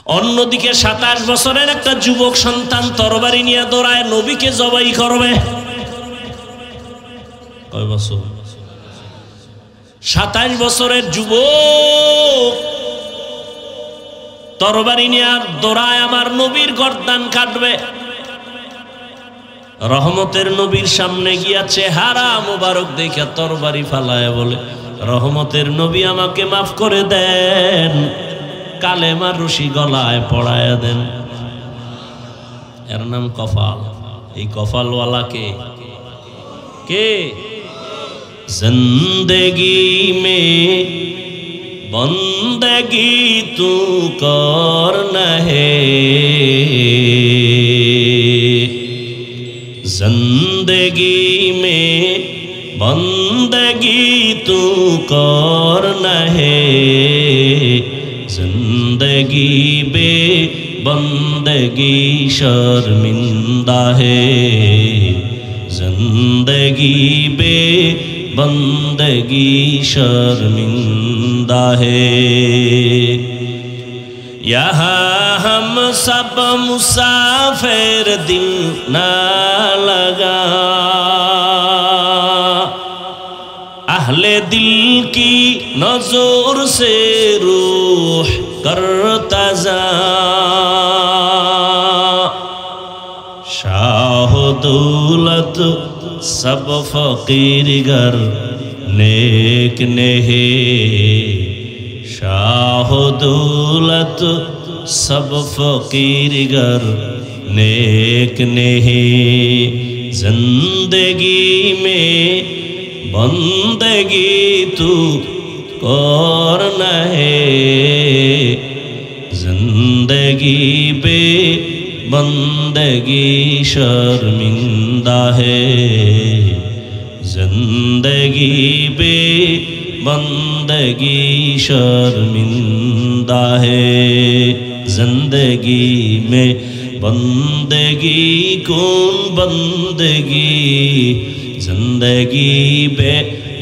অন্যদিকে 27 বছরের একটা যুবক সন্তান তরবারি নিয়ে দৌড়ায় নবীকে জবাই করবে। কয় বছর? 27 বছরের যুবক তরবারি নিয়ে দৌড়ায় আমার নবীর গর্দান কাটবে। রহমতের নবীর সামনে গিয়া চেহারা মোবারক দেখে তরবারি ফালায় বলে, রহমতের নবী আমাকে মাফ করে দেন, কালেমার রশি গলায় পড়ায় দেন। এর নাম কফাল। এই কফালওয়ালা কে? জিন্দেগি মে বন্দেগি তু করনা হে, जिंदगी में बंदगी तू करना है, जिंदगी बे बंदगी शर्मिंदा है, जिंदगी बे बंदगी शर्मिंदा है। यहाँ हम सब मुसाफिर दिल ना लगा, अहले दिल की नजर से रूह करता जा, शाह दौलत सब फकीर गर नेक नेहे, शाह दौलत सब फकीर गर नेक नेहे, जिंदगी में बंदगी तू करना है, जिंदगी बे बंदगी शर्मिंदा है, जिंदगी बे बंदगी शर्मिंदा है, जिंदगी में बंदगी कौन बंदगी, जिंदगी बे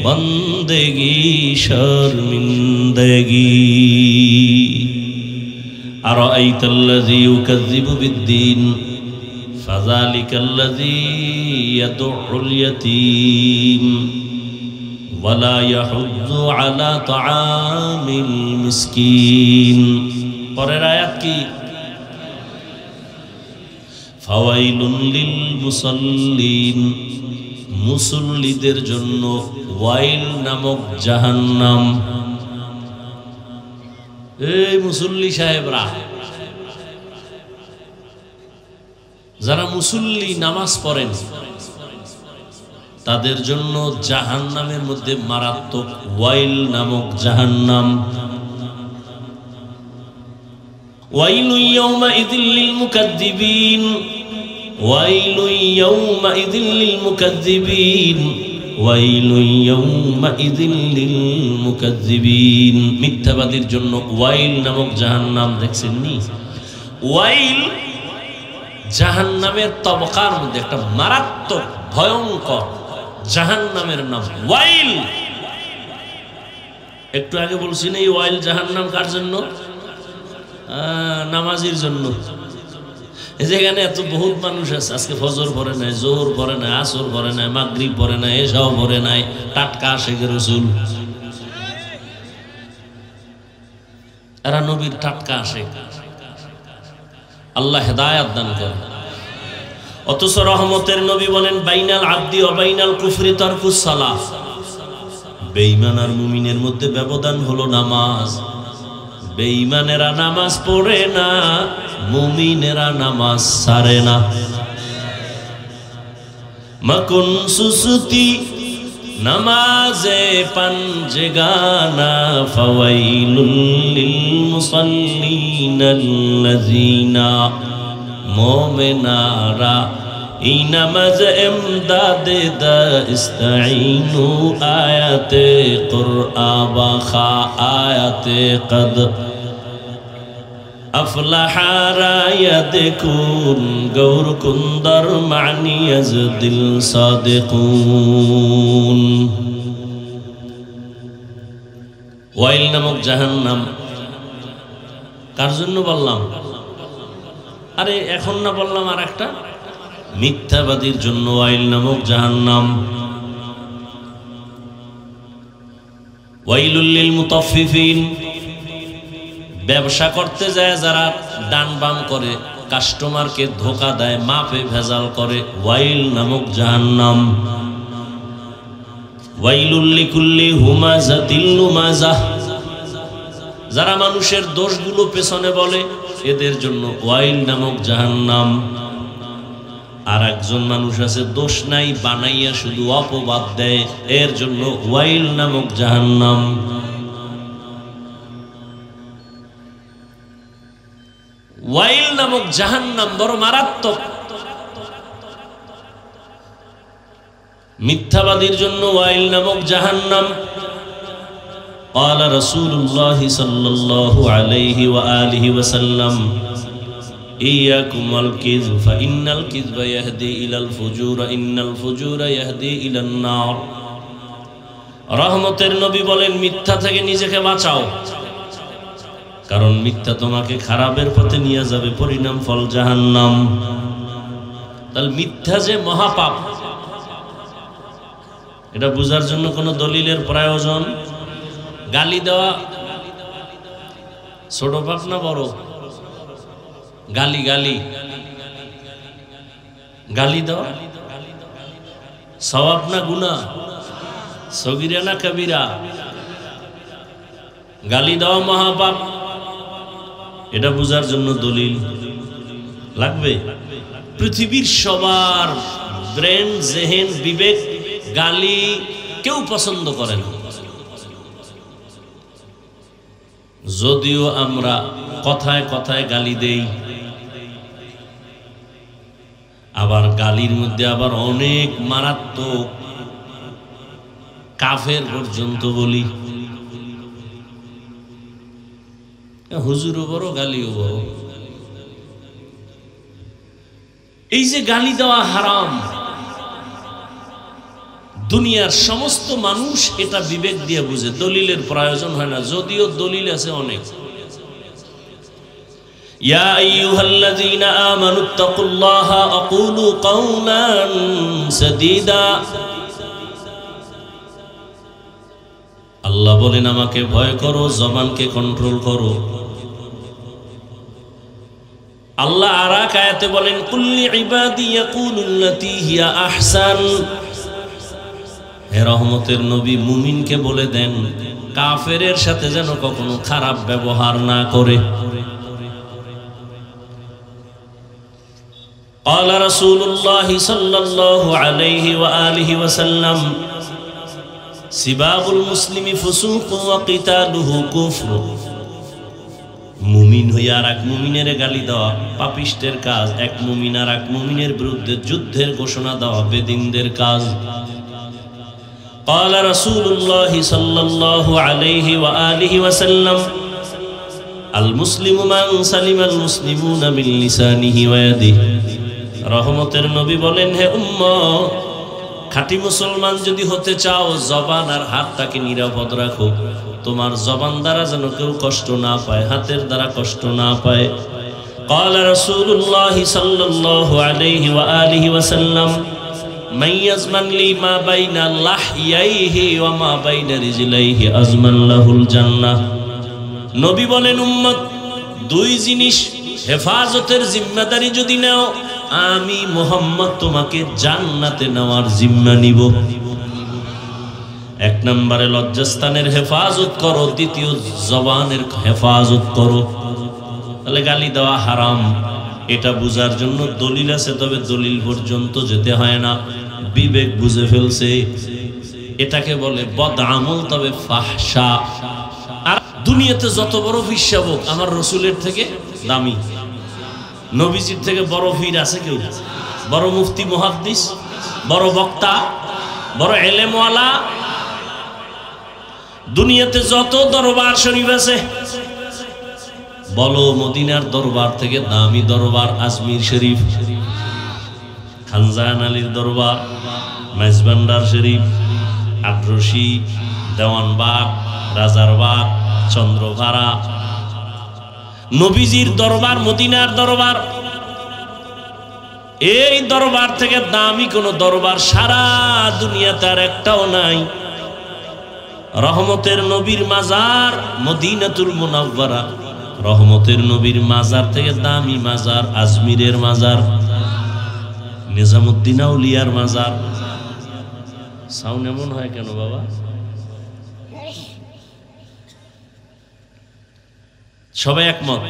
बंदगी शर्मिंदगी। अरअयतल्लज़ी युकज़्ज़िबु बिद्दीन फ़ज़ालिकल्लज़ी यदु'उल यतीम वला यहुज्जु अला तआमिल मिस्कीन। পরের আয়াত কি? ফাওয়াইলুন লিল মুসাল্লিন, মুসল্লিদের জন্য ওয়াইল নামক জাহান্নাম। এই মুসল্লি সাহেবরা, যারা মুসল্লি নামাজ পড়েন তাদের জন্য জাহান্নামের মধ্যে মারাত্মক ওয়াইল নামক জাহান্নাম। ওয়াইলু ইয়াউমাইযিল লিল মুকাজ্জিবিন, ওয়াইলু ইয়াউমাইযিল লিল মুকাজ্জিবিন, ওয়াইলু ইয়াউমাইযিল লিল মুকাজ্জিবিন। মিথ্যাবাদীর জন্য ওয়াইল নামক জাহান্নাম। দেখছেন নি? ওয়াইল জাহান্নামের তবকার মধ্যে একটা মারাত্মক ভয়ঙ্কর জাহান্নামের নাম ওয়াইল। একটু আগে বলছি না এই ওয়াইল জাহান্নাম কার জন্য? নামাজির জন্য। যেখানে এত বহুত মানুষ আছে আজকে ফজর পড়ে নাই, জোহর পড়ে নাই, আসর পড়ে নাই, মাগরিব পড়ে নাই, এশাও পড়ে নাই, টাটকা আশিকের রাসূল, এরা নবীর টাটকা আশিক। আল্লাহ হেদায়েত দান করে। অথচ রহমতের নবী বলেন বাইনাল আবদি ওয়া বাইনাল কুফরি তারকুস সালাহ, বেঈমান আর মুমিনের মধ্যে ব্যবধান হলো নামাজ। বেঈমানেরা নামাজ পড়ে না, মুমিনেরা নামাজ ছাড়ে না। মাকুন সুসুতি নামাজে পাঞ্জেগানা, ফাওয়াইলুল লিল মুসাল্লিনাল্লাযিনা, মোমেনারা এই নামাজ এমদাদে দা ইস্তাঈনু, আয়াতে কুরআবা খা আয়াতে কদ আফলাহারা ইয়াদকুন গৌর কুন্দর মানি আজদিল সাদিকুন। ওয়াইল নামক জাহান্নাম কার জন্য বললাম? আরে এখন না বললাম আর একটা, মিথ্যাবাদীর জন্য ওয়াইল নামক জাহান্নাম। ওয়াইলুল লিল মুতাফফিফিন, ব্যবসা করতে যায় যারা ডান বাম করে, কাস্টমারকে ধোকা দেয়, মাপে ভেজাল করে, ওয়াইল নামক জাহান্নাম। ওয়াইলুল লিকুল্লি হুমাযাতিল লুমাযাহ, যারা মানুষের দোষগুলো পেছনে বলে এদের জন্য ওয়াইল নামক জাহান্নাম। আর একজন মানুষ আছে দোষ নাই বানাইয়া শুধু অপবাদ দেয়, এর জন্য ওয়াইল নামক জাহান্নাম। ওয়াইল নামক জাহান্নাম বড় মারাত্মক। মিথ্যাবাদীর জন্য ওয়াইল নামক জাহান্নাম। قال رسول الله صلى الله عليه وآله وسلم إياكم والكذب فإن الكذب يهدي إلى الفجور إن الفجور يهدي إلى النار। রহমতের নবী বলেন মিথ্যা থেকে নিজেকে বাঁচাও, কারণ মিথ্যা তোমাকে খারাপের পথে নিয়ে যাবে, পরিণাম ফল জাহান্নাম। তাহলে মিথ্যা যে মহাপাপ, এটা বোঝার জন্য কোনো দলিলের প্রয়োজন? গালি দেওয়া ছোট পাপ না বড়? গালি গালি গালি দেওয়া সওয়াব না গুনাহ? সগীরা না কবিরা? গালি দেওয়া মহাপাপ, এটা বোঝার জন্য দলিল লাগবে? পৃথিবীর সবার ব্রেন, জেহেন, বিবেক গালি কেউ পছন্দ করে না। যদিও আমরা কথায় কথায় গালি দেই, আবার গালির মধ্যে আবার অনেক মারাত্মক কাফের পর্যন্ত বলি। হুজুরও বড়, গালিও বড়। এই যে গালি দেওয়া হারাম, দুনিয়ার সমস্ত মানুষ এটা বিবেক দিয়ে বুঝে, দলিলের প্রয়োজন হয় না, যদিও দলিল আছে অনেক। ইয়া আইয়ুহাল্লাযীনা আমানুত্তাকুল্লাহা আকুলু কাওলান সাদীদা, আল্লাহ বলেন আমাকে ভয় করো, জবানকে কন্ট্রোল করো। আল্লাহ আর এক আয়াতে বলেন কুল্লি ইবাদি ইয়াকুলুল্লাতী হিয়া আহসান। হে রহমতের নবী, মুমিনকে বলে দেন কাফেরের সাথে যেন কখনো খারাপ ব্যবহার না করে। قال رسول الله صلى الله عليه وآله وسلم سباب المسلم فسوق وقتاله كفر। মুমিন হইয়া আর এক মুমিনের গালি দেওয়া পাপিষ্টের কাজ, এক মুমিন আর এক মুমিনের বিরুদ্ধে যুদ্ধের ঘোষণা দেওয়া বেদিনদের কাজ। قال رسول الله صلى الله عليه وآله وسلم المسلم من سلم المسلمون من لسانه ويده। রহমতের নবী বলেন হে উম্মত, খাঁটি মুসলমান যদি হতে চাও জবান আর হাতটাকে নিরাপদ রাখো। তোমার জবান দ্বারা যেন কেউ কষ্ট না পায়, হাতের দ্বারা কষ্ট না পায়। قال رسول الله صلى الله عليه وآله وسلم من يزمن لي ما بين لحييه وما بين رجليه أزمن له الجنة। নবী বলেন উম্মত, দুই জিনিস হেফাজতের জিম্মাদারি যদি নাও, আমি মুহাম্মদ তোমাকে জান্নাতে নেওয়ার জিম্মা নিব। এক নম্বরে লজ্জাস্থানের হেফাজত করো, দ্বিতীয় জবানের হেফাজত করো। তাহলে গালি দেওয়া হারাম, এটা বুঝার জন্য দলিল আছে, তবে দলিল পর্যন্ত যেতে হয় না, বিবেক বুঝে ফেলছে। এটাকে বলে বদ আমল, তবে ফাহশা। আর দুনিয়াতে যত বড় ফিসাবক আমার রসুলের থেকে দামি, নবীজির থেকে বড় ফির আছে কেউ? বড় মুফতি, মুহাদ্দিস, বড় বক্তা, বড় এলেমওয়ালা? দুনিয়াতে যত দরবার শরীফ আছে, বলো মদিনার দরবার থেকে দামি দরবার আজমির শরীফ, খানজাহান আলীর দরবার, মেজবান্ডার শরীফ, আটরশি, দেওয়ানবাগ, রাজারবাগ, চন্দ্রভাড়া। নবীজির দরবার মদিনার দরবার, এই দরবার থেকে দামি কোন দরবার সারা দুনিয়াতে আর একটাও নাই। রহমতের নবীর মাজার মদিনাতুল মুনাওয়ারা, রহমতের নবীর মাজার থেকে দামি মাজার আজমিরের মাজার, নিজামুদ্দিন আউলিয়ার মাজার। সাউন্ড এমন হয় কেন বাবা? সবাই একমত,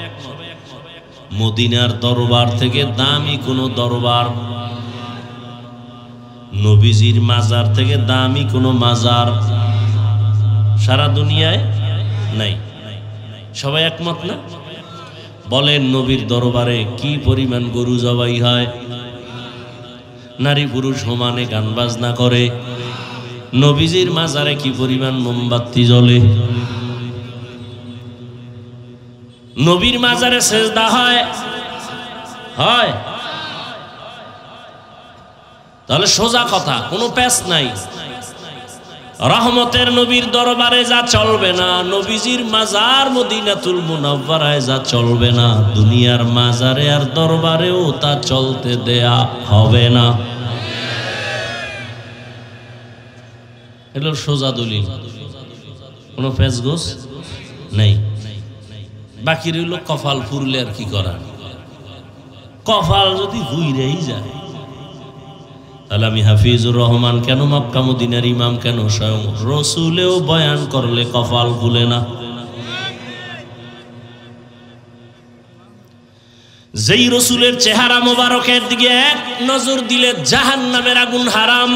মদিনার দরবার থেকে দামি কোন দরবার, নবীজির মাজার থেকে দামি কোন মাজার সারা দুনিয়ায় নাই। সবাই একমত না? বলেন নবীর দরবারে কি পরিমাণ গরু জবাই হয়, নারী পুরুষ সমানে গান বাজনা করে, নবীজির মাজারে কি পরিমাণ মোমবাতি জ্বলে, নবীর মাজারে সেজদা হয় হয় তাহলে সোজা কথা, কোনো প্যাচ নাই। রহমতের নবীর দরবারে যা চলবে না, নবীজির মাজার মদিনাতুল মুনাওয়ারায় যা চলবে না, দুনিয়ার মাজারে আর দরবারেও তা চলতে দেয়া হবে না। এগুলো সোজা দলিল, কোনো প্যাচগোছ নেই। বাকি রইল কপাল পুরলে আর কি করার। কপাল যদি হুইরেই যায়, তাহলে আমি হাফিজুর রহমান কেন, মক্কা মদিনার ইমাম কেন, স্বয়ং রসুলেও বয়ান করলে কপাল ভুলে না। যেই রসুলের চেহারা মোবারকের দিকে এক নজর দিলে জাহান্নামের আগুন হারাম,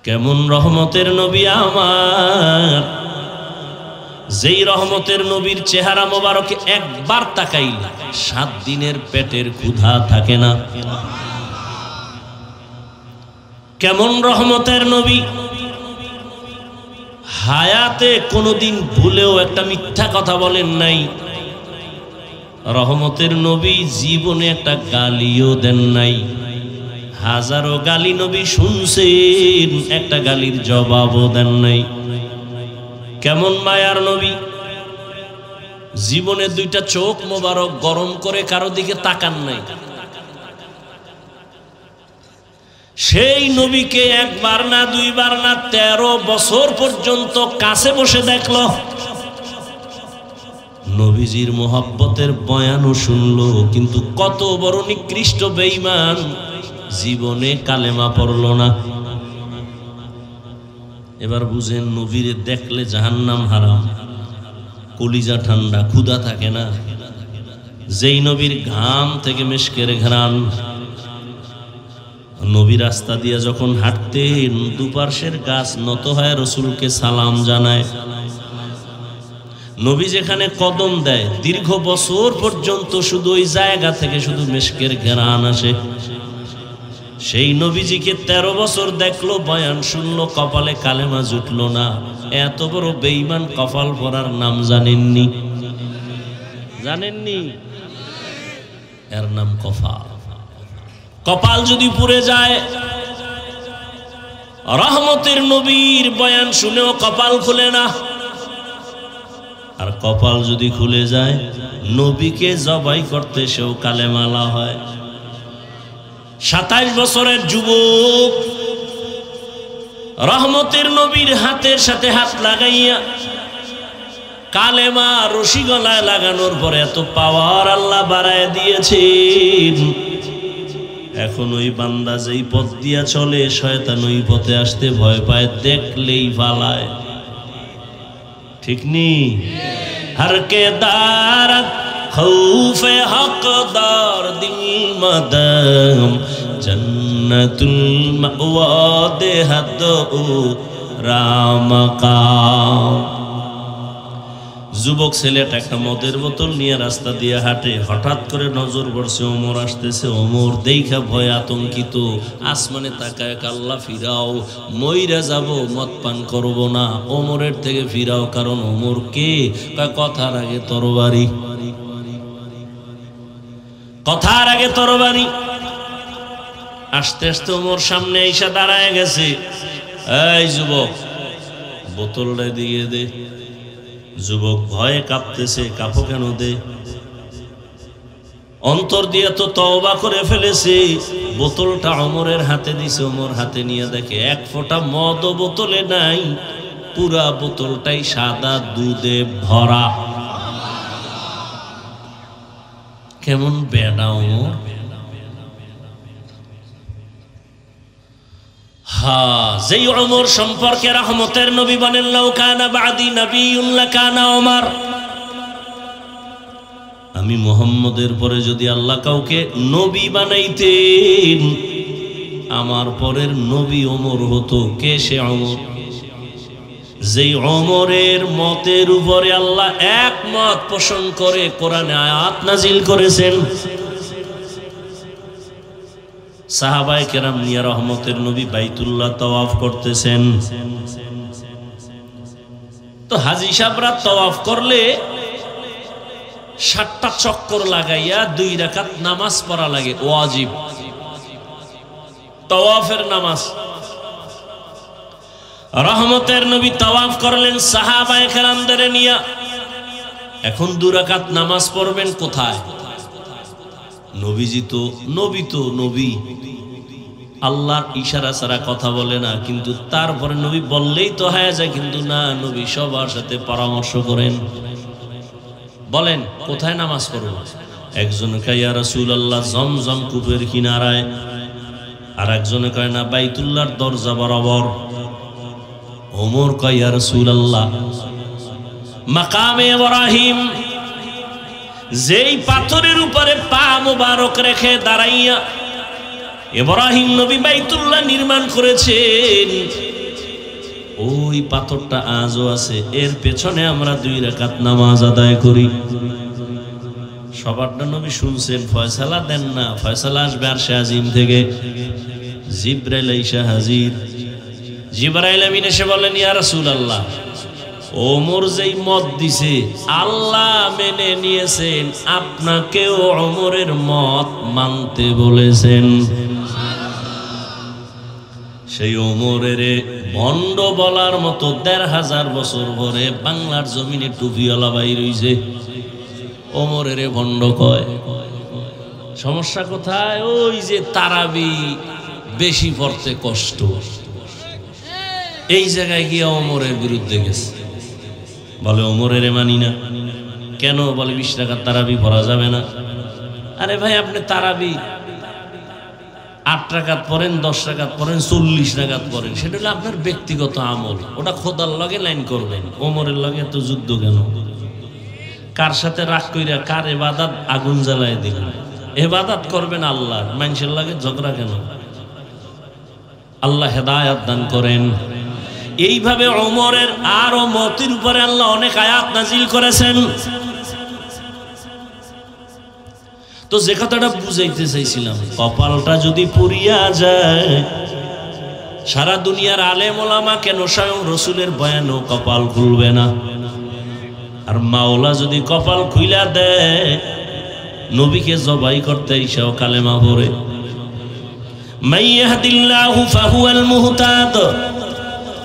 কেমন রহমতের নবী আমার, যেই রহমতের নবীর চেহারা মোবারকে একবার তাকাইলে 7 দিনের পেটের ক্ষুধা থাকে না। কেমন রহমতের নবী, হায়াতে কোনোদিন ভুলেও একটা মিথ্যা কথা বলেন নাই। রহমতের নবী জীবনে একটা গালিও দেন নাই। হাজারো গালি নবী শুনছেন, একটা গালির জবাবও দেন নাই। কেমন মায়ার নবী, জীবনে 2টা চোখ মোবারক গরম করে কারো দিকে তাকান নাই। সেই নবীকে একবার না, 2বার না, 13 বছর পর্যন্ত কাছে বসে দেখল। নবীজির মোহাব্বতের বয়ানও শুনলো, কিন্তু কত বড় নিকৃষ্ট বেঈমান, জীবনে কালেমা পড়ল না। এবার বুঝেন, নবীরে দেখলে জাহান্নাম হারাম, কলিজা ঠান্ডা, ক্ষুধা থাকে না। যেই নবীর ঘাম থেকে মিশকের ঘ্রাণ, নবী রাস্তা দিয়ে যখন হাঁটতেন, দুপার্শ্বের গাছ নত হয় রসুলকে সালাম জানায়। নবী যেখানে কদম দেয়, দীর্ঘ বছর পর্যন্ত শুধু ওই জায়গা থেকে শুধু মিশকের ঘ্রাণ আসে। সেই নবীজিকে 13 বছর দেখলো, বয়ান শুনলো, কপালে কালেমা জুটলো না। এত বড় বেঈমান কপাল পরার নাম জানেননি? জানেননি? এর নাম কপাল। কপাল যদি পুড়ে যায়, রহমতের নবীর বয়ান শুনেও কপাল খুলে না। আর কপাল যদি খুলে যায়, নবীকে জবাই করতে সেও কালেমালা হয়। 27 বছরের যুবক রহমতের নবীর হাতের সাথে হাত লাগাইয়া কালেমা রশি গলায় লাগানোর পরে এত পাওয়ার আল্লাহ বাড়ায় দিয়েছেন। এখন ওই বান্দা যেই পথ দিয়া চলে, শয়তান ওই পথে আসতে ভয় পায়, দেখলেই পালায়। ঠিক নি? हर के दारत खौफे हकदार दिल मदम जन्नतुल मअवा देहत रामकाम। যুবক ছেলেটা একটা মদের বোতল নিয়ে রাস্তা দিয়ে হাঁটে, হঠাৎ করে নজর পড়ছে ওমর আসতেছে। ওমর দেখা ভয় আতঙ্কিত, আসমানে তাকায়, আল্লাহ ফিরাও, মইরা যাব, মদ পান করব না, ওমরের থেকে ফিরাও। কারণ ওমর কে? কথার আগে তরবারি, কথার আগে তরবারি। আস্তে আস্তে ওমর সামনে এসে দাঁড়ায় গেছে। এই যুবক, বোতলটা দিয়ে দে। যুবক ভয়ে কাঁপতেছে, কাঁপো কেন দে? অন্তর দিয়ে তো তওবা করে ফেলেছে। বোতলটা ওমরের হাতে দিছে, ওমর হাতে নিয়ে দেখে এক ফোঁটা মদ বোতলে নাই, পুরা বোতলটাই সাদা দুধে ভরা। কেমন বেডা ওমর! যেই ওমর সম্পর্কে রহমতের নবী বলেন, লাউ কানা বাদি নবিয়্যুন লাকানা ওমর, আমি মুহাম্মদের পরে যদি আল্লাহ কাউকে নবী বানাইতেন, আমার পরের নবী ওমর হতো। কে সে ওমর? যেই ওমরের মতের উপরে আল্লাহ একমত পোষণ করে কোরআনে আয়াত নাজিল করেছেন। সাহাবায়ে কেরাম নিয়ে রহমতের নবী বাইতুল্লাহ তাওয়াফ করতেছেন। তো হাজী সাহেবরা তাওয়াফ করলে 7টা চক্কর লাগাইয়া 2 রাকাত নামাজ পড়া লাগে, ওয়াজিব তাওয়াফের নামাজ। রহমতের নবী তাওয়াফ করলেন সাহাবায়ে কেরামদের নিয়ে। এখন 2 রাকাত নামাজ পড়বেন কোথায়? নবীজি তো নবী, আল্লাহর ইশারা ছাড়া কথা বলে না, কিন্তু তারপরে নবী বললেই তো হয়ে যায়। কিন্তু না, নবী সবার সাথে পরামর্শ করেন। বলেন কোথায় নামাজ পড়ব? একজন কয় ইয়া রাসূলুল্লাহ জমজম কূপের কিনারায়, আর একজনে কয় না বাইতুল্লাহর দরজা বরাবর। ওমর কয় ইয়া রাসূলুল্লাহ মাকামে ইব্রাহিম, যেই পাথরের উপরে পা মোবারক রেখে দাঁড়াইয়া ইব্রাহিম নবী বাইতুল্লাহ নির্মাণ করেছেন, ওই পাথরটা আজও আছে, এর পেছনে আমরা 2 রাকাত নামাজ আদায় করি। সবারটা নবী শুনছেন, ফয়সালা দেন না। ফয়সালা আসবে আরশে আজিম থেকে। জিবরাইল আইসা হাজির। জিবরাইল আমিন এসে বলেন, ইয়া রাসূলুল্লাহ, ওমর যেই মত দিছে আল্লাহ মেনে নিয়েছেন, আপনাকেও ওমরের মত মানতে বলেছেন। সেই ওমরের ভণ্ড বলার মতো 1500 বছর পরে বাংলার জমিনে টুপিওয়ালা বাইর হইছে, ওমরের ভণ্ড কয়। সমস্যা কোথায়? ওই যে তারাবি বেশি পড়তে কষ্ট, এই জায়গায় গিয়ে ওমরের বিরুদ্ধে গেছে। বলে ওমরের মানি না। কেন? বলে 20 রাকাত তারাবি পড়া যাবে না। আরে ভাই, আপনি তারাবি 8 রাকাত পড়েন, 10 রাকাত পড়েন, 40 রাকাত পড়েন, সেটা হলো আপনার ব্যক্তিগত আমল। ওটা খোদার লগে লাইন করবেন। ওমরের লগে তো যুদ্ধ কেন? কার সাথে রাগ কইরা কার ইবাদত আগুন জ্বালায় দিলেন? ইবাদত করবেন আল্লাহর, মানুষের লগে ঝগড়া কেন? আল্লাহ হেদায়েত দান করেন। এইভাবে ওমরের আর মতের উপরে আল্লাহ অনেক আয়াত নাজিল করেছেন। তো যে কথাটা বুঝাইতে চাইছিলাম, কপালটা যদি পুড়িয়া যায়, সারা দুনিয়ার আলেম ওলামা কেন স্বয়ং রসুলের বয়ানও কপাল খুলবে না? আর মাওলা যদি কপাল খুইলা দেয়, নবীকে জবাই করতে ইসাও কালেমা পড়ে। মাইয়াহদিল্লাহু ফাহুয়াল মুহতাদ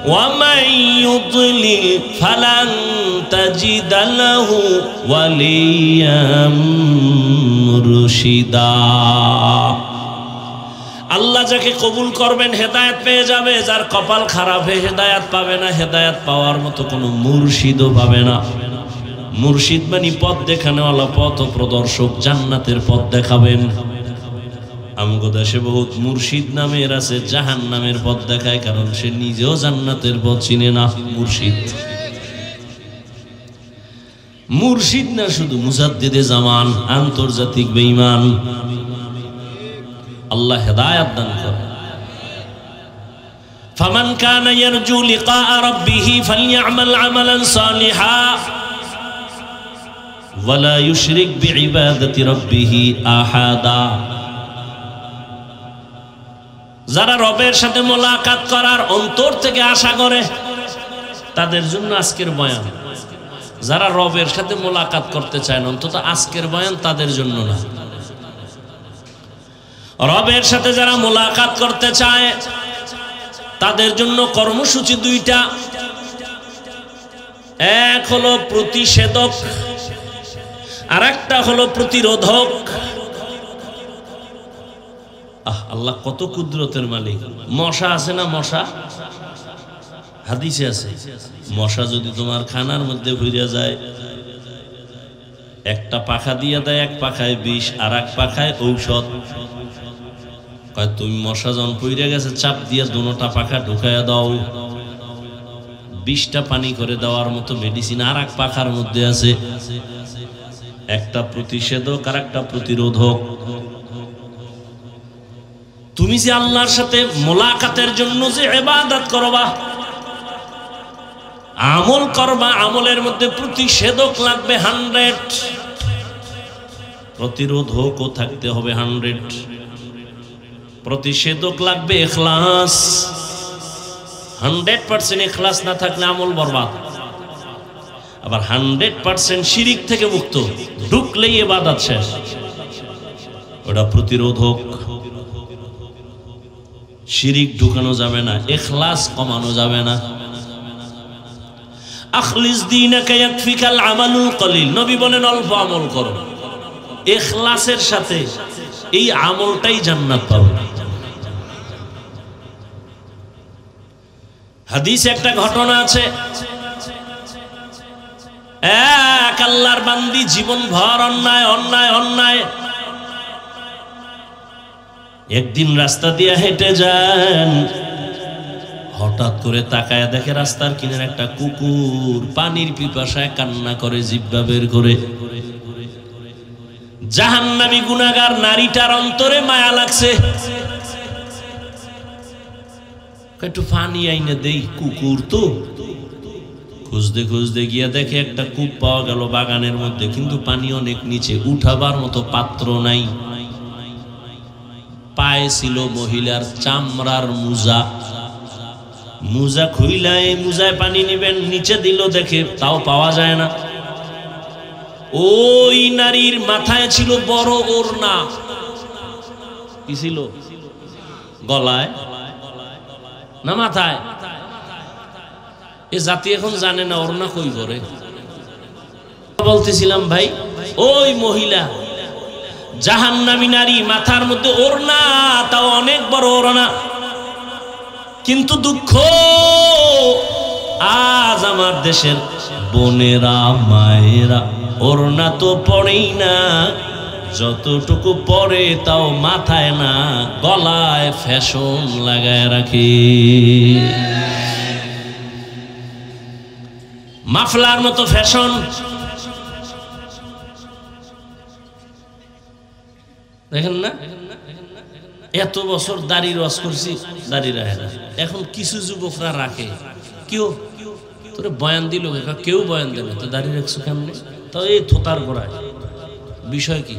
ওয়া মান ইউদ্লিল ফালান তাজিদা লাহু ওয়ালিয়াম মুরশিদা। আল্লাহ যাকে কবুল করবেন হেদায়েত পেয়ে যাবে, যার কপাল খারাপ হয়ে হেদায়েত পাবে না, হেদায়েত পাওয়ার মতো কোনো মুর্শিদও পাবে না। মুর্শিদ মানে পথ দেখানোওয়ালা, পথ প্রদর্শক, জান্নাতের পথ দেখাবেন। আমগো দেশে বহুত মুর্শিদ নামের আছে, জাহান্নামের পথ দেখায়, কারণ সে নিজেও জান্নাতের পথ চিনে না। মুর্শিদ না শুধু মুজাদ্দিদে জামান, আন্তর্জাতিক বেঈমান। আল্লাহ হেদায়েত দান করে। ফামান কানা ইয়ারজু লিকা রাব্বিহি ফালইআমাল আমালান সালিহা ওয়ালা ইউশরিক বিইবাদাতি রাব্বিহি আহাদা। যারা রবের সাথে মোলাকাত করার অন্তর থেকে আশা করে, তাদের জন্য আজকের বয়ান। যারা রবের সাথে মোলাকাত করতে চায় না, অন্তত আজকের বয়ান তাদের জন্য না। রবের সাথে যারা মোলাকাত করতে চায়, তাদের জন্য কর্মসূচি 2টা। এক হলো প্রতিষেধক, আর একটা হলো প্রতিরোধক। আল্লাহ কত কুদরতের মালিক। মশা আছে না, মশা হাদিসে আছে, মশা যদি তোমার খানার মধ্যে ঘুরে যায়, একটা পাখা দিয়ে দেয়, এক পাখায় বিষ আর এক পাখায় ঔষধ। তুমি মশা যখন পইরে গেছে চাপ দিয়ে দুটা পাখা ঢুকাইয়া দাও, বিষটা পানি করে দেওয়ার মতো মেডিসিন আর এক পাখার মধ্যে আছে। একটা প্রতিষেধক আর একটা প্রতিরোধক। তুমি যে আল্লাহর সাথে মোলাকাতের জন্য যে ইবাদত করবা, আমল করবা, আমলের মধ্যে প্রতিষেধক লাগবে 100, প্রতিরোধকও থাকতে হবে 100। প্রতিষেধক লাগবে ইখলাস, 100% ইখলাস না থাকলে আমল বরবাদ। আবার 100% শিরিক থেকে মুক্ত, ঢুকলেই ইবাদত শেষ, ওটা প্রতিরোধক। শিরিক ঢুকানো যাবে না, ইখলাস কমানো যাবে না। আখলিস দীনাকা ইয়াকফিকাল আমালুল কলিল, নবী বলেন অল্প আমল করো, ইখলাসের সাথে এই আমলটাই জান্নাত পাবে। হাদিসে একটা ঘটনা আছে, এক আল্লাহর বান্দি জীবন ভর অন্যায় অন্যায় অন্যায়। একদিন রাস্তা দিয়ে হেঁটে যান, হঠাৎ করে তাকায় দেখে রাস্তার কিনারে একটা কুকুর পানির পিপাসায় কান্না করে, জিহ্বা বের করে। জাহান্নামী গুনাহগার নারীটার অন্তরে মায়া লাগছে, একটু পানি আইনে দেই, কুকুর তো। খুঁজতে খুঁজতে গিয়া দেখে একটা কূপ পাওয়া গেল বাগানের মধ্যে, কিন্তু পানি অনেক নিচে, উঠাবার মতো পাত্র নাই। পায়ে ছিল মহিলার চামড়ার মুজা, মুজা খুইলা এই মুজায় পানি নিবেন, নিচে দিল, দেখে তাও পাওয়া যায় না। ওই নারীর মাথায় ছিল বড় ওড়না, কি ছিল, গলায় না মাথায়। এ জাতি এখন জানে না ওড়না কই করে। বলতেছিলাম ভাই, ওই মহিলা জাহান্নামী নারী, মাথার মধ্যে ওড়না, তাও অনেক বড় ওড়না। কিন্তু দুঃখ, আজ আমার দেশের বোনেরা মায়েরা ওড়না তো পড়েই না, যতটুকু পরে তাও মাথায় না, গলায় ফ্যাশন লাগায় রাখে, মাফলার মতো ফ্যাশন। দেখেন না, এত বছর দাড়ির ওয়াজ করছি, দাড়ি রাখে না। এখন কিছু যুবকরা রাখে, কেউ তোরে বয়ান দিল, কেউ বয়ান দেবে তো দাড়ি রাখছো কেমনে, তো এই থোতার গোড়ায়। বিষয় কি,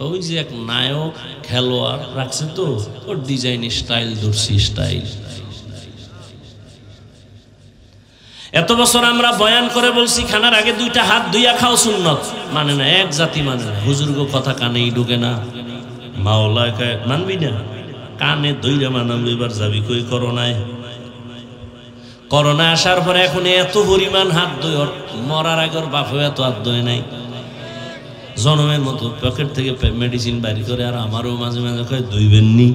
ওই যে এক নায়ক খেলোয়াড় রাখছে তো, ওর ডিজাইন স্টাইল ধরছি, স্টাইল। এত বছর আমরা বয়ান করে বলছি খানার আগে 2টা হাত ধুইয়া খাও সুন্নত, মানে না, এক জাতি মানে না। হুজুর্গ কথা কানেই ঢুকে না, মাওলা মানবি না, কানে ধইরা মানাবি। এবার যাবি কই করোনায়, করোনা আসার পরে এখন এত পরিমাণ হাত ধুই, মরার আগের বাপও এত হাত ধুয়ে নাই, জনমের মতো পকেট থেকে মেডিসিন বাইর করে। আর আমারও মাঝে মাঝে কয় ধুইবেননি।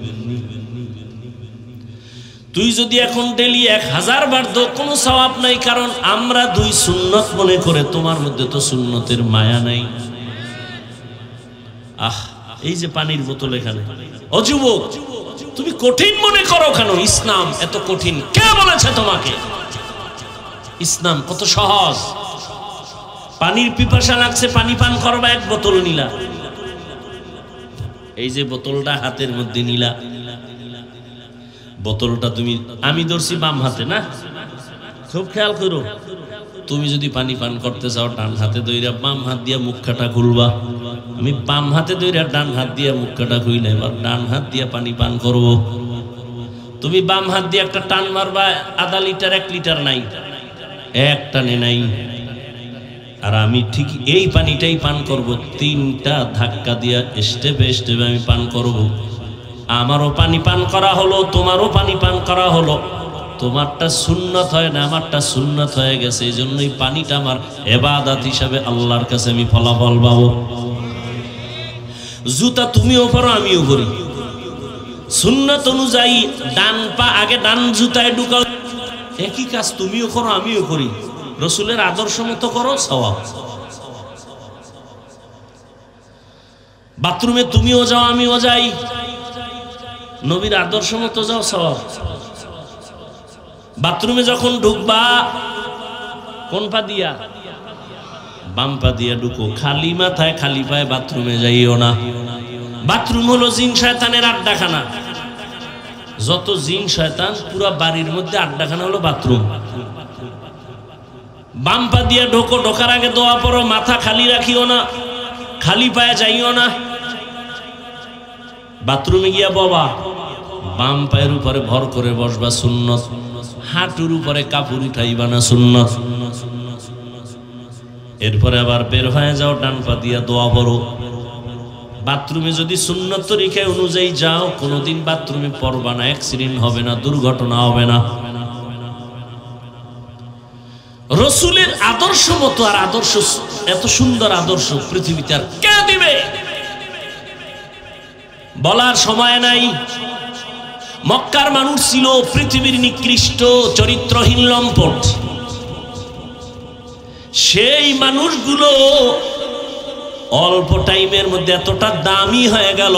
তুই যদি এখন ডেলি 1000 বার দো, কোনো সওয়াব নাই, কারণ আমরা 2 সুন্নত মনে করে, তোমার মধ্যে তো সুন্নতের মায়া নাই। এই যে পানির বোতল এখানে, ও যুবক, তুমি কঠিন মনে করো কেন? ইসলাম এত কঠিন কে বলেছে তোমাকে? ইসলাম কত সহজ। পানির পিপাসা লাগছে, পানি পান করবা, 1 বোতল নিলা, এই যে বোতলটা হাতের মধ্যে নিলা, বোতলটা তুমি, আমি ধরছি বাম হাতে না, খুব খেয়াল করো। তুমি যদি পানি পান করতে চাও, ডান হাতে ধইরা বাম হাত দিয়া মুখটা খুলবা। আমি বাম হাতে ধইরা ডান হাত দিয়া মুখটা খুইলে, এবার ডান হাত দিয়া পানি পান করব। তুমি বাম হাত দিয়ে একটা টান মারবা, আধা লিটার 1 লিটার নাই, এক টানে নাই। আর আমি ঠিক এই পানিটাই পান করব, 3টা ধাক্কা দিয়া স্টেপে স্টেপে আমি পান করব। আমারও পানি পান করা হলো, তোমারও পানি পান করা হলো। তোমারটা সুন্নত হয় না, আমারটা সুন্নত হয়ে গেছে, এই জন্যই পানিটা আমার ইবাদত হিসাবে আল্লাহর কাছে আমি ফলাফল পাবো। জুতা তুমিও পরো আমিও পরি, সুন্নত অনুযায়ী ডান পা আগে ডান জুতায় ঢুকাও, একই কাজ তুমিও করো আমিও করি, রসুলের আদর্শ মতো করো, সওয়াব। বাথরুমে তুমিও যাও আমিও যাই, নবীর আদর্শ মতো যাও, সওয়াব। বাথরুমে যখন ঢুকবা কোন পা দিয়া? বাম পা দিয়া ঢুকো, খালি মাথায় খালি পায়ে বাথরুমে যাইও না। বাথরুম হলো জিন শয়তানের আড্ডাখানা, যত জিন শয়তান পুরা বাড়ির মধ্যে আড্ডাখানা হলো বাথরুম। বাম পা দিয়া ঢোকো, ঢোকার আগে দোয়া পড়ো, মাথা খালি রাখিও না, খালি পায়ে যাইও না। বাথরুমে গিয়া বাবা বাম পায়ের উপরে ভর করে বসবা, সুন্নত। হাঁটুর উপরে কাপড় উঠাইবা না, সুন্নত। এরপরে আবার বের হয়ে যাও, ডান পা দিয়া দোয়া পড়ো। বাথরুমে যদি সুন্নত তরিকা অনুযায়ী যাও, কোনোদিন বাথরুমে পড়বা না, অ্যাক্সিডেন্ট হবে না, দুর্ঘটনা হবে না। রসুলের আদর্শ মতো আর আদর্শ, এত সুন্দর আদর্শ পৃথিবীতে আর কে দিবে? বলার সময় নাই। মক্কার মানুষ ছিল পৃথিবীর নিকৃষ্ট চরিত্রহীন লম্পট। সেই মানুষগুলো অল্প টাইমের মধ্যে এতটা দামি হয়ে গেল,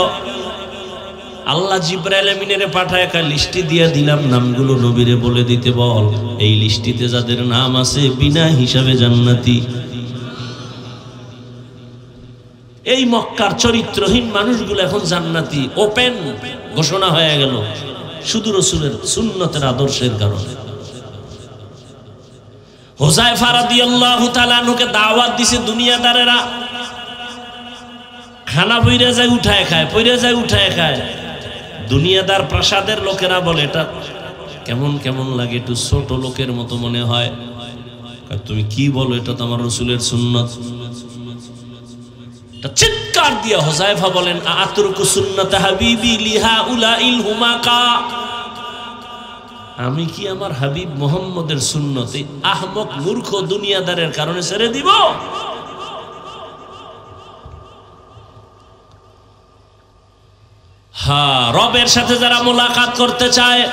আল্লাহ জিবরাইল আমিনের পাঠায় একটা লিস্টি দিয়ে দিলাম, নামগুলো নবীরে বলে দিতে বল, এই লিস্টিতে যাদের নাম আছে বিনা হিসাবে জান্নাতি। এই মক্কার চরিত্রহীন মানুষগুলো এখন জান্নাতি, ওপেন ঘোষণা হয়ে গেল, শুধু রসুলের সুন্নতের আদর্শের কারণে। হুযায়ফা রাদিয়াল্লাহু তাআলা আনহুকে দাওয়াত দিছে দুনিয়াদারেরা, খানা বইরে যায় উঠায় খায়, পইরে যায় উঠায় খায়। দুনিয়াদার প্রাসাদের লোকেরা বলে এটা কেমন কেমন লাগে, একটু ছোট লোকের মতো মনে হয়। তুমি কি বলো, এটা তো আমার রসুলের সুন্নত। চিৎকার দিয়া হুযায়ফা বলেন, আতরুকু সুন্নাত হাবিবি লিহাউলাইল হুমাকা, আমি কি আমার হাবিব মুহাম্মদের সুন্নতে আহমক মূর্খ দুনিয়াদারের কারণে ছেড়ে দিব? হ্যাঁ, রবের সাথে যারা মোলাকাত করতে চায়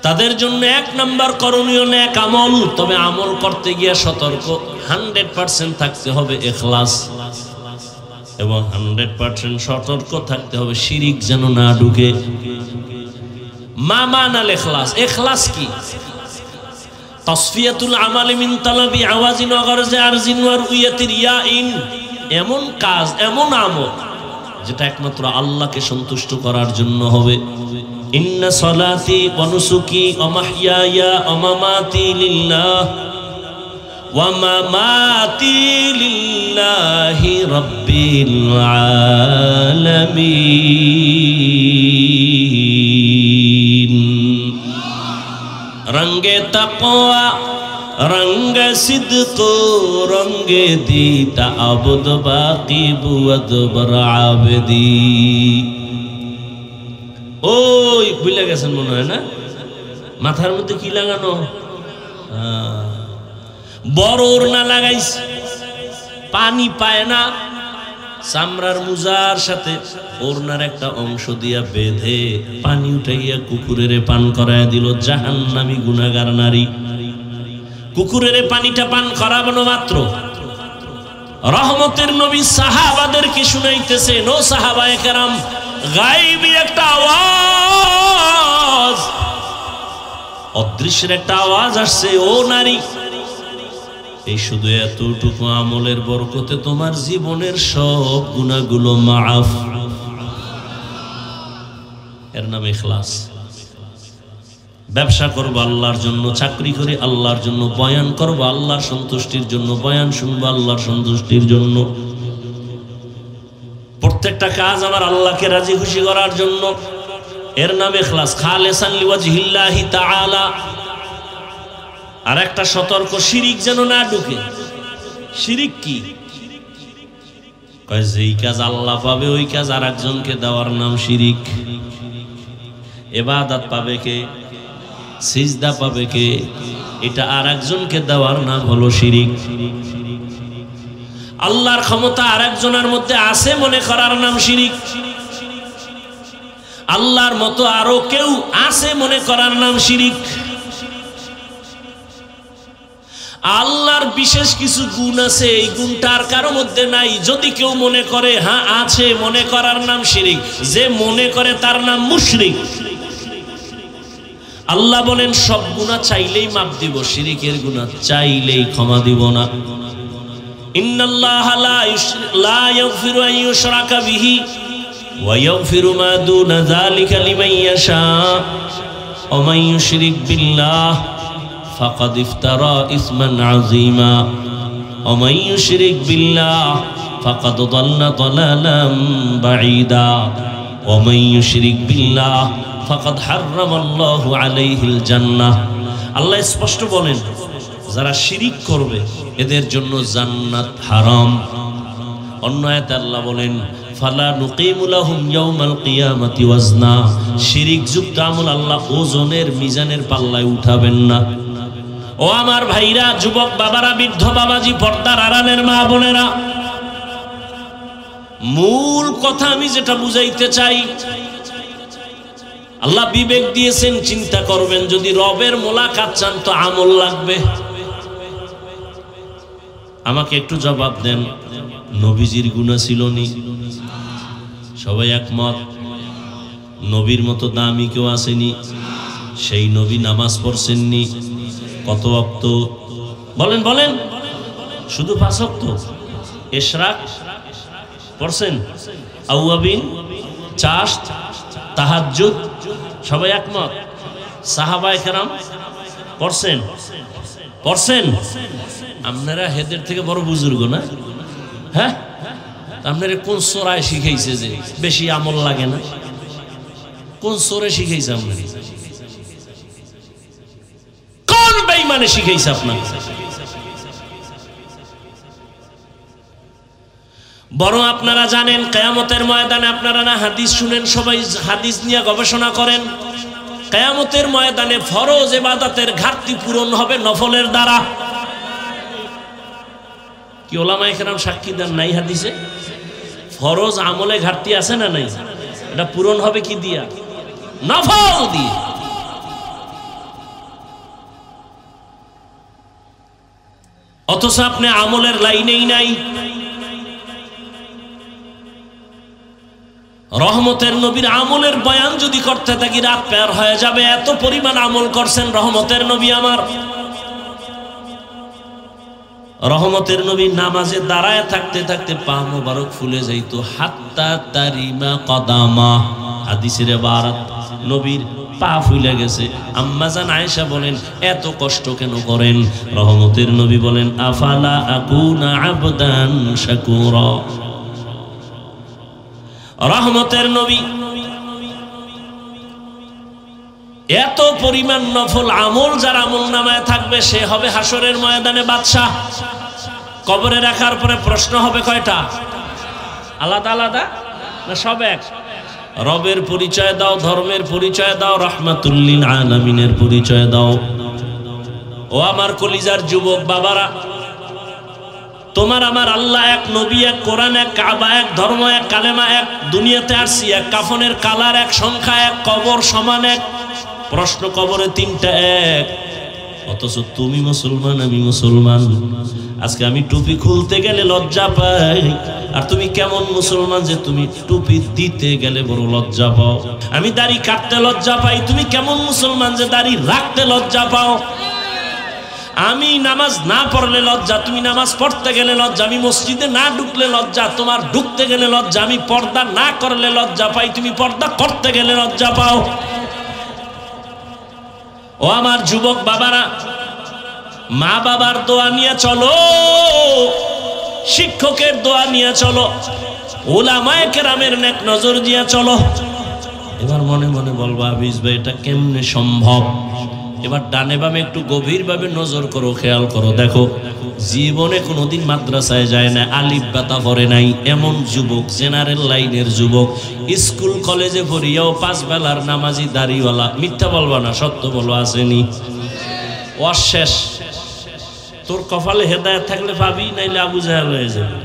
তাদের জন্য এক নাম্বার করণীয় নেক আমল। তবে আমল করতে গিয়ে সতর্ক, 100% থাকতে হবে ইখলাস, এবং 100% সতর্ক থাকতে হবে শিরিক যেন না ঢুকে। মামানাল ইখলাস, ইখলাস কি? তাসফিয়াতুল আমালি মিন তালাবি আওয়াজিন ওয়া গরজি আরজিন ওয়া রুয়াতির ইয়াইন, এমন কাজ, এমন আমল যেটা একমাত্র আল্লাহকে সন্তুষ্ট করার জন্য হবে। ইন্না সলাতি ওয়া নুসুকি ওয়া মাহইয়ায়া ওয়া মামাতি লিল্লাহ ওয়া মামাতি লিল্লাহি রাব্বিল আলামিন। রঙ্গে তাকওয়া রঙ্গে সিদক রঙ্গে দিতা আবদ বাকি বুয়াদ বরাবেদি। ওই ভুলে গেছেন মনে হয় না? মাথার মধ্যে কি লাগানো? বড় ওড়না লাগাইছে, পানি পায় না, চামড়ার মুজার সাথে ওড়নার একটা অংশ দিয়া বেঁধে পানি উঠাইয়া কুকুরের পান করায় দিল। জাহান্নামী গুনাহগার নারী। কুকুরের পানিটা পান করানো মাত্র রহমতের নবী সাহাবাদেরকে শুনাইতেছেন, ও সাহাবায়ে কেরাম, গায়বী একটা আওয়াজ, অদৃশ্যের একটা আওয়াজ আসছে, ও নারী, এই শুধু এতটুকু আমলের বরকতে তোমার জীবনের সব গুনাহগুলো মাফ। এর নাম ইখলাস। ব্যবসা করবো আল্লাহর জন্য, চাকরি করি আল্লাহর জন্য, বয়ান করবো আল্লাহর সন্তুষ্টির জন্য, বয়ান শুনবো আল্লাহর সন্তুষ্টির জন্য, প্রত্যেকটা কাজ আমার আল্লাহকে রাজি খুশি করার জন্য। এর নাম ইখলাস, খালিসান লিওয়াজহিল্লাহি তাআলা। আর একটা সতর্ক, শিরিক যেন না ঢুকে। শিরিক কি? কয় যেই কাজ আল্লাহ পাবে ওই কাজ আর একজনকে দেওয়ার নাম শিরিক। ইবাদত পাবে কে? সিজদা পাবে কে? এটা আর একজনকে দেওয়ার নাম হলো শিরিক। আল্লাহর ক্ষমতা আর একজনের মধ্যে আছে মনে করার নাম শিরিক। আল্লাহর মতো আরো কেউ আছে মনে করার নাম শিরিক। আল্লাহর বিশেষ কিছু গুণ আছে, এই গুণটা আর কারো মধ্যে নাই, যদি কেউ মনে করে হ্যাঁ আছে, মনে করার নাম শিরিক। যে মনে করে তার নাম মুশরিক। আল্লাহ বলেন সব গুনাহ চাইলেই মাফ দিব, শিরিকের গুনাহ চাইলেই ক্ষমা দিব না। ইন্নাল্লাহা লা ইয়াগফিরু আন ইউশরাকা বিহি ওয়া ইয়াগফিরু মা দুনা যালিকা লিমান ইয়াশা ওয়া মান ইউশরিক বিল্লাহ ফাকাদ ইফতারা ইসমান আযীমা ওয়া মান ইউশরিক বিল্লাহ ফাকাদ দাল্লা দালালাম বাঈদা ওয়া মান ইউশরিক বিল্লাহ ফাকাদ হারামাল্লাহু আলাইহিল জান্নাহ। আল্লাহ স্পষ্ট বলেন যারা শিরিক করবে এদের জন্য জান্নাত হারাম। অন্য আয়াতে আল্লাহ বলেন ফালা নুকিমু লাহুম ইয়াউমাল কিয়ামাতি ওয়াজনা। শিরিক যুক্ত আমল আল্লাহ ওজনের মিজানের পাল্লায় উঠাবেন না। ও আমার ভাইরা, যুবক বাবারা, বৃদ্ধ বাবাজি, পর্দার আড়ালের মা বোনেরা, মূল কথা আমি যেটা বুঝাইতে চাই, আল্লাহ বিবেক দিয়েছেন, চিন্তা করবেন। যদি রবের মোলাকাত চান তো আমল লাগবে। আমাকে একটু জবাব দেন, নবীজির গুনাহ ছিল নি? সবাই একমত। নবীর মতো দামি কেউ আসেনি? সেই নবী নামাজ পড়ছেননি? কত ওয়াক্ত? বলেন বলেন। শুধু 5 ওয়াক্ত? ইশরাক পড়ছেন? আওয়াবিন, চাশ, তাহাজ্জুদ? সবাই একমত। সাহাবায়ে কেরাম পড়ছেন? পড়ছেন? আপনারা হেদের থেকে বড় বুজুর্গ না? হ্যাঁ, আপনারা কোন সূরায় শিখাইছে যে বেশি আমল লাগে না? কোন সূরা শিখাইছে আপনারা? কোন বেঈমানে শিখাইছে আপনাকে? বড় আপনারা জানেন কিয়ামতের ময়দানে, আপনারা না হাদিস শুনেন, সবাই হাদিস নিয়ে গবেষণা করেন। কিয়ামতের ময়দানে ফরজ ইবাদতের ঘাটতি পূরণ হবে নফলের দ্বারা। কি ওলামায়ে কেরাম সাক্ষী দেন নাই হাদিসে? ফরজ আমলে ঘাটতি আছে না নাই? এটা পূরণ হবে কি দিয়া? নফল দিয়ে। অথচ আপনি আমলের লাইনেই নাই। রহমতের নবীর আমলের বয়ান যদি করতে থাকি রাত পার হয়ে যাবে, এত পরিমাণ আমল করছেন রহমতের নবী আমার। রহমতের নবী নামাজে দাঁড়ায় থাকতে থাকতে পা মোবারক ফুলে যাইতো, হাত্তা তারিমা কদামা। হাদিসের ইবারত, নবীর পা ফুলে গেছে। আম্মা জান আয়েশা বলেন এত কষ্ট কেন করেন? রহমতের নবী বলেন আফালা আকুনা আবদান শাকুরা। রহমতের নবী এত পরিমাণ নফল আমল যার আমল নামায় থাকবে সে হবে হাসরের ময়দানে বাদশা। কবরে রাখার পরে প্রশ্ন হবে কয়টা? আলাদা আলাদা না সব এক? রবের পরিচয় দাও, ধর্মের পরিচয় দাও, রাহমাতুল লিল আলামিনের পরিচয় দাও। ও আমার কলিজার যুবক বাবারা, তোমার আমার আল্লাহ এক, নবী এক, কোরআন এক, কাবা এক, ধর্ম এক, কালেমা এক, দুনিয়াতে আসছি এক, কাফনের কালার এক, সংখ্যা এক, কবর সমান এক, প্রশ্ন কবরে 3টা এক। অথচ তুমি মুসলমান, আমি মুসলমান। আজকে আমি টুপি খুলতে গেলে লজ্জা পাই, আর তুমি কেমন মুসলমান যে তুমি টুপি দিতে গেলে বড় লজ্জা পাও। আমি দাড়ি কাটতে লজ্জা পাই, তুমি কেমন মুসলমান যে দাড়ি রাখতে লজ্জা পাও। আমি নামাজ না পড়লে লজ্জা, তুমি নামাজ পড়তে গেলে লজ্জা। আমি মসজিদে না ঢুকলে লজ্জা, তোমার ঢুকতে গেলে লজ্জা। আমি পর্দা না করলে লজ্জা পাই, তুমি পর্দা করতে গেলে লজ্জা পাও। ও আমার যুবক বাবারা, মা বাবার দোয়া নিয়ে চলো, শিক্ষকের দোয়া নিয়ে চলো, উলামায়ে কেরামের নেক নজর দিয়ে চলো। এবার মনে মনে বলবা হাফিজ ভাই এটা কেমনে সম্ভব? এবার ডানে বামে একটু গভীরভাবে নজর করো, খেয়াল করো, দেখো জীবনে কোনোদিন মাদ্রাসায় যায় না, আলিফ বাতা পড়ে নাই এমন যুবক, জেনারেল লাইনের যুবক, স্কুল কলেজে পড়িয়াও 5 বেলার নামাজি দাড়িওয়ালা, মিথ্যা বলবা না, সত্য বলো, আসেনি? অশেষ। তোর কপালে হেদায়েত থাকলে পাবি, নাইলে আবু জাহেল হয়ে যাবে।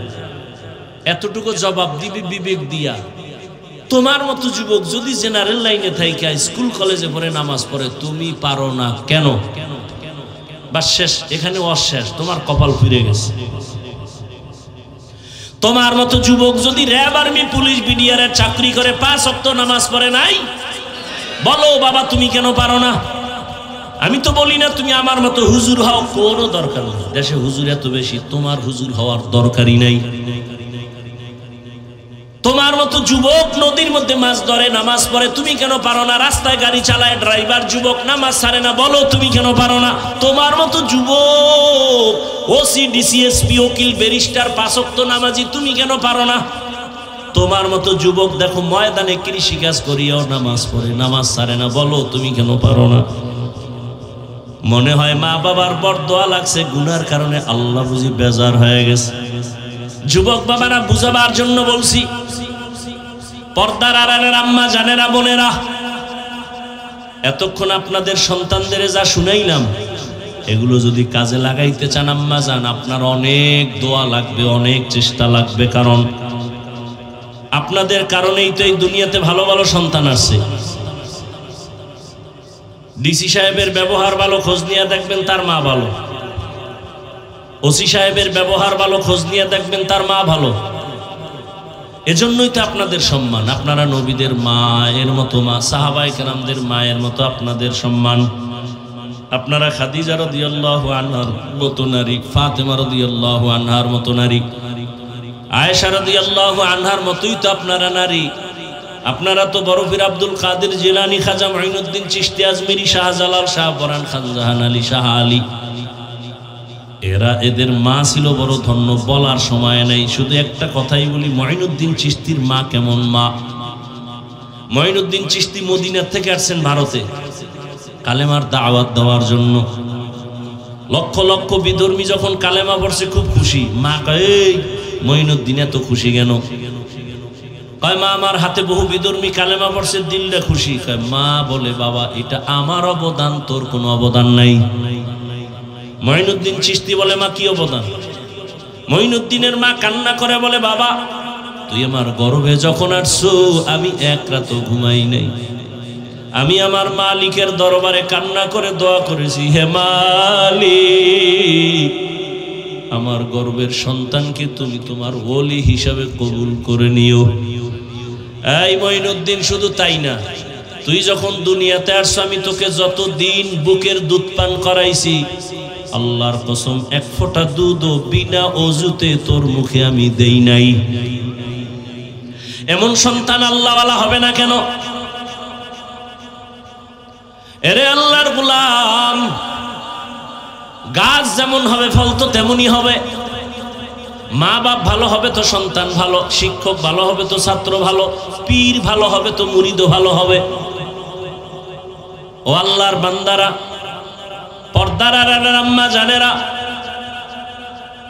এতটুকু জবাব দিবি বিবেক দিয়া। তোমার মতো যুবক যদি জেনারেল লাইনে থাইকা স্কুল কলেজে পড়ে নামাজ পড়ে, তুমি পারো না কেন? বা শেষ, এখানে অশেষ, তোমার কপাল ফিরে গেছে। তোমার মতো যুবক যদি র্যাব, আর্মি, পুলিশ, বিডিআর চাকরি করে 5 ওয়াক্ত নামাজ পড়ে নাই, বলো বাবা তুমি কেন পারো না? আমি তো বলি না তুমি আমার মতো হুজুর হও, কোনো দরকার নেই। দেশে হুজুর এত বেশি, তোমার হুজুর হওয়ার দরকারই নাই। তোমার মতো যুবক নদীর মধ্যে মাছ ধরে, নামাজ পড়ে, তুমি কেন পারো না? রাস্তায় গাড়ি চালায় ড্রাইভার যুবক, নামাজ ছাড়ে না, বলো তুমি কেন পারো না? তোমার মতো যুবক ওসি, ডিসি, এসপি, উকিল, ব্যারিস্টার, 5 ওয়াক্ত নামাজি, তুমি কেন পারো না? তোমার মতো যুবক দেখো ময়দানে কৃষিকাজ করিয়াও নামাজ পড়ে, নামাজ ছাড়ে না, বলো তুমি কেন পারো না? মনে হয় মা বাবার বরদোয়া লাগছে, গুনার কারণে আল্লাহ বুঝি বেজার হয়ে গেছে। যুবক বাবারা বুঝাবার জন্য বলছি, পর্দার আড়ালের আম্মা জানেরা, বোনেরা, এতক্ষণ আপনাদের সন্তানদের যা শুনাইলাম, এগুলো যদি কাজে লাগাইতে চান আম্মা জান, আপনার অনেক দোয়া লাগবে, অনেক চেষ্টা লাগবে। কারণ আপনাদের কারণেই তো এই দুনিয়াতে ভালো ভালো সন্তান আসছে। ডিসি সাহেবের ব্যবহার ভালো, খোঁজ নিয়ে দেখবেন তার মা ভালো। ওসি সাহেবের ব্যবহার ভালো, খোঁজ নিয়ে দেখবেন তার মা ভালো। এজন্যই তো আপনাদের সম্মান। আপনারা নবীদের মায়ের মতো মা, সাহাবায়ে কেরামদের মায়ের মতো আপনাদের সম্মান। আপনারা খাদিজা রাদিয়াল্লাহু আনহার মতো নারী, ফাতেমা রাদিয়াল্লাহু আনহার মতো নারী, আয়েশা রাদিয়াল্লাহু আনহার মতোই তো আপনারা নারী। আপনারা তো বরফির আব্দুল কাদের জিলানী, খাজা মুঈনুদ্দিন চিশতি আজমিরি, শাহজালাল, শাহপরান, খানজাহান আলী, শাহ আলী, এরা, এদের মা ছিল বড় ধন্য, বলার সময় নেই। শুধু একটা কথাই বলি, মুঈনুদ্দিন চিশতির মা কেমন মা। মুঈনুদ্দিন চিশতি মদিনা থেকে আসছেন ভারতে কালেমার দাওয়াত দেওয়ার জন্য। লক্ষ লক্ষ বিধর্মী যখন কালেমা পড়ছে খুব খুশি। মা কয়, এই মুঈনুদ্দিন এত খুশি কেন? কয় মা আমার হাতে বহু বিধর্মী কালেমা পড়ছে, দিলটা খুশি। কয় মা বলে, বাবা এটা আমার অবদান, তোর কোনো অবদান নাই। মুঈনুদ্দিন চিশতি বলে, মা কি অবদান? মুঈনুদ্দিনের মা কান্না করে বলে, বাবা তুই আমার গর্ভে যখন আসছো আমি এক রাতও ঘুমাই নাই। আমি আমার মালিকের দরবারে কান্না করে দোয়া করেছি, হে মালিক আমার গর্ভের সন্তানকে তুমি তোমার ওলি হিসাবে কবুল করে নিও। এই মুঈনুদ্দিন, শুধু তাই না, তুই যখন দুনিয়াতে আসছো আমি তোকে যতদিন বুকের দুধ পান করাইছি, আল্লাহর কসম 1 ফোঁটা দুধও বিনা ওযুতে তোর মুখে আমি দেই নাই। এমন সন্তান আল্লাহওয়ালা হবে না কেন? এরে আল্লাহর গোলাম, গাছ যেমন হবে ফল তো তেমনই হবে। মা বাপ ভালো হবে তো সন্তান ভালো, শিক্ষক ভালো হবে তো ছাত্র ভালো, পীর ভালো হবে তো মুরিদও ভালো হবে। ও আল্লাহর বান্দারা, পর্দার আড়ালের আম্মা জানেরা,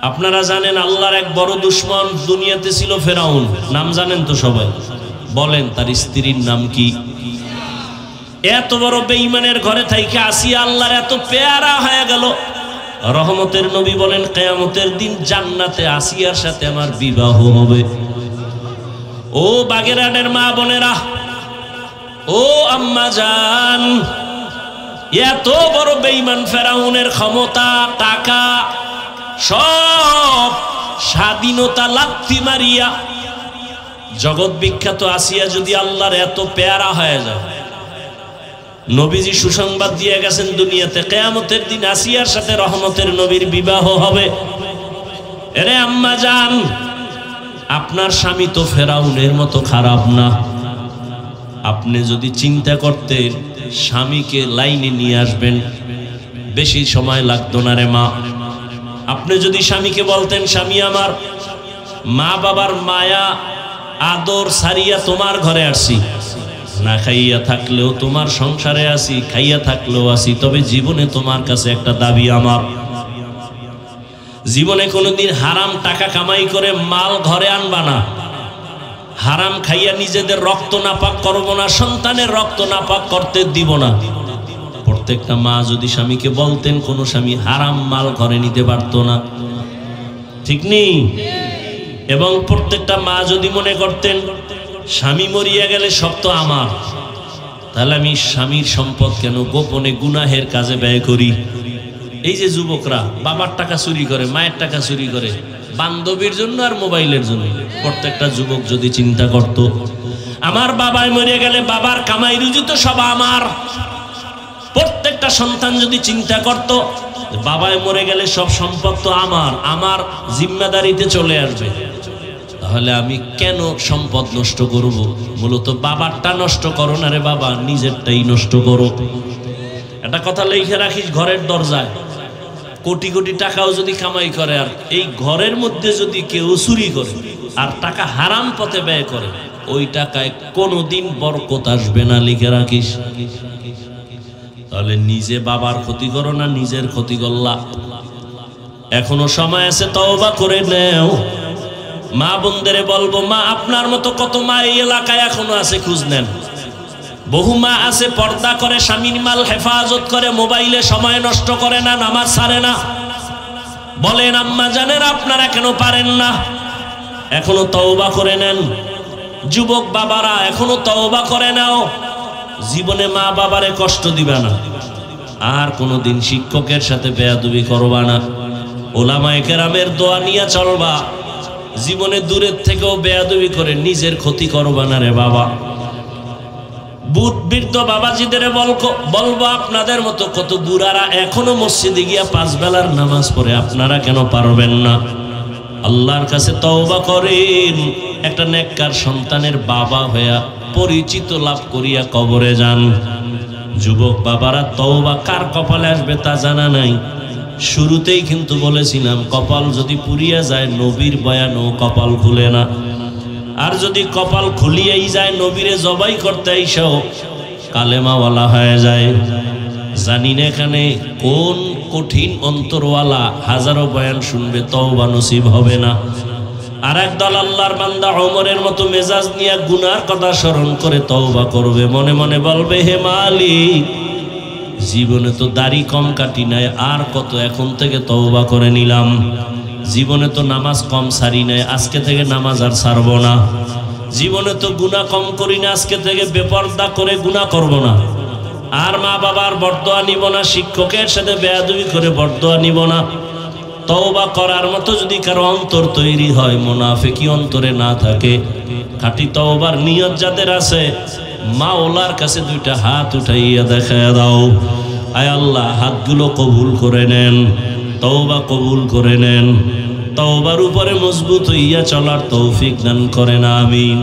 আপনারা জানেন আল্লাহর এক বড় দুশমন দুনিয়াতে ছিল ফেরাউন। নাম জানেন তো সবাই? বলেন তার স্ত্রীর নাম কি? এত বড় বেঈমানের ঘরে থাইকে আসিয়া আল্লাহর এত পেয়ারা হয়ে গেল। রহমতের নবী বলেন, কিয়ামতের দিন জান্নাতে আসিয়ার সাথে আমার বিবাহ হবে। ও বাগেরহাটের মা বোনেরা, ও আম্মা জান, এত বড় বেঈমান ফেরাউনের ক্ষমতা, টাকা, সব স্বাধীনতা লাথি মারিয়া জগৎ বিখ্যাত আসিয়া যদি আল্লাহর এত পেয়ারা হয়ে যায়, নবীজি সুসংবাদ দিয়ে গেছেন দুনিয়াতে কিয়ামতের দিন আসিয়ার সাথে রহমতের নবীর বিবাহ হবে। এরে আম্মা জান, আপনার স্বামী তো ফেরাউনের মতো খারাপ না। আপনি যদি চিন্তা করতেন স্বামীকে লাইনে নিয়ে আসবেন, বেশি সময় লাগতো না রে মা। আপনি যদি স্বামীকে বলতেন, স্বামী আমার মা বাবার মায়া আদর সারিয়া তোমার ঘরে আসছি, না খাইয়া থাকলেও তোমার সংসারে আছি, খাইয়া থাকলেও আছি, তবে জীবনে তোমার কাছে একটা দাবি আমার, জীবনে কোনোদিন হারাম টাকা কামাই করে মাল ঘরে আনবা না, হারাম খাইয়া নিজেদের রক্ত নাপাক করবো না, সন্তানের রক্ত নাপাক করতে দিব না। প্রত্যেকটা মা যদি স্বামীকে বলতেন, কোনো স্বামী হারাম মাল ঘরে নিতে পারতো না, ঠিক নেই? এবং প্রত্যেকটা মা যদি মনে করতেন স্বামী মরিয়া গেলে সব তো আমার, তাহলে আমি স্বামীর সম্পদ কেন গোপনে গুনাহের কাজে ব্যয় করি? এই যে যুবকরা বাবার টাকা চুরি করে, মায়ের টাকা চুরি করে, বান্ধবীর জন্য আর মোবাইলের জন্য, প্রত্যেকটা যুবক যদি চিন্তা করত আমার বাবাই মরে গেলে বাবার কামাই রুজি তো সব আমার, প্রত্যেকটা সন্তান যদি চিন্তা করত বাবাই মরে গেলে সব সম্পদ তো আমার, আমার জিম্মাদারিতে চলে আসবে, তাহলে আমি কেন সম্পদ নষ্ট করব? মূলত বাবারটা নষ্ট করো না রে বাবা, নিজেরটাই নষ্ট করো। একটা কথা লিখে রাখিস ঘরের দরজায়, কোটি কোটি টাকাও যদি কামাই করে আর এই ঘরের মধ্যে যদি কেউ চুরি করে আর টাকা হারাম পথে ব্যয় করে, ওই টাকায় কোনোদিন বরকত আসবে না, লিখে রাখিস। তাহলে নিজে বাবার ক্ষতি করো না, নিজের ক্ষতি করলা। এখনো সময় আছে, তওবা করে নেও। মা বোনদেরে বলবো, মা আপনার মতো কত মা এই এলাকায় এখনো আছে, খোঁজ নেন। বহু মা আছে পর্দা করে, স্বামীর মাল হেফাজত করে, মোবাইলে সময় নষ্ট করে না, নামাজ ছাড়ে না। বলেন আম্মা জানেন আপনারা কেন পারেন না? এখনো তওবা করে নেন। যুবক বাবারা এখনো তওবা করে নাও, জীবনে মা বাবারে কষ্ট দিবা না, আর কোনোদিন শিক্ষকের সাথে বেয়াদবি করবা না, ওলামায়ে কেরামের দোয়া নিয়ে চলবা, জীবনে দূরের থেকেও বেয়াদবি করে নিজের ক্ষতি করবা না রে বাবা। বৃদ্ধ বাবাজিদের বলবো, আপনাদের মতো কত বুড়ারা এখনো মসজিদে গিয়া 5 বেলার নামাজ পড়ে, আপনারা কেন পারবেন না? আল্লাহর কাছে তওবা করেন, একটা নেককার সন্তানের বাবা হইয়া পরিচিত লাভ করিয়া কবরে যান। যুবক বাবারা, তওবা কার কপালে আসবে তা জানা নাই। শুরুতেই কিন্তু বলেছিলাম, কপাল যদি পুড়িয়া যায় নবীর বয়ানও কপাল খুলে না, আর যদি কপাল খুলিয়াই যায় নবীরে জবাই করতে আইসাও কালেমাওয়ালা হয়ে যায়। জানি না এখানে কোন কঠিন অন্তরওয়ালা হাজারো বয়ান শুনবে, তওবা নসিব হবে না। আর একদল আল্লাহর বান্দা ওমরের মতো মেজাজ নিয়ে গুনার কথা স্মরণ করে তওবা করবে, মনে মনে বলবে, হে মালিক, জীবনে তো দাড়ি কম কাটি নাই, আর কত, এখন থেকে তওবা করে নিলাম। জীবনে তো নামাজ কম সারি নাই, আজকে থেকে নামাজ আর ছাড়বো না। জীবনে তো গুনাহ কম করি না, আজকে থেকে বেপরদা করে গুনাহ করব না। আর মা বাবার বরদোয়া নিব না, শিক্ষকের সাথে বেয়াদবি করে বরদোয়া নিব না। তওবা করার মতো যদি কারো অন্তর তৈরি হয়, মুনাফিকি অন্তরে না থাকে, খাঁটি তওবার নিয়ত যাদের আছে, মাওলার কাছে 2টা হাত উঠাইয়া দেখায় দাও, আয় আল্লাহ হাতগুলো কবুল করে নেন, তওবা কবুল করে নেন, তওবার উপরে মজবুত হইয়া চলার তৌফিক দান করেন, আমিন।